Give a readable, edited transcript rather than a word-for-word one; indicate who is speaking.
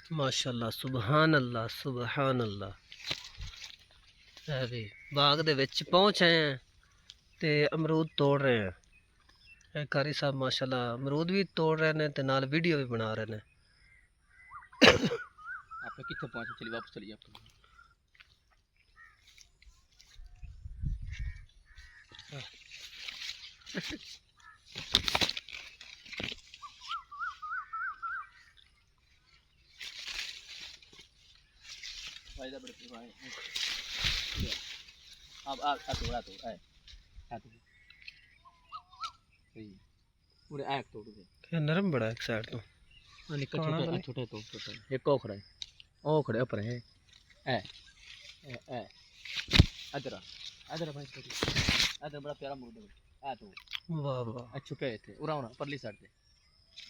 Speaker 1: माशाअल्लाह सुबहान अल्लाह सुबहान अल्लाह। भी बाग दे विच पहुंचे हैं ते अमरूद तोड़ रहे हैं। कारी साहब माशाअल्लाह अमरूद भी तोड़ रहे हैं ते नाल वीडियो भी बना रहे हैं।
Speaker 2: आप कितने पहुंचे? चलिए वापस चलिए आप। फायदा बड़े भाई अब आ थोड़ा तो है तो सही पूरे आग तोड़ दे।
Speaker 1: नरम बड़ा एक साइड तो
Speaker 2: निकल छोटे छोटे तो छोटे एक को खड़ा है ओ खड़े ऊपर है ए ए ए अदर अदर भाई छोटी अदर बड़ा प्यारा अमरूद है आ तो
Speaker 1: वाह वाह
Speaker 2: छुपे थे उरा परली साइड पे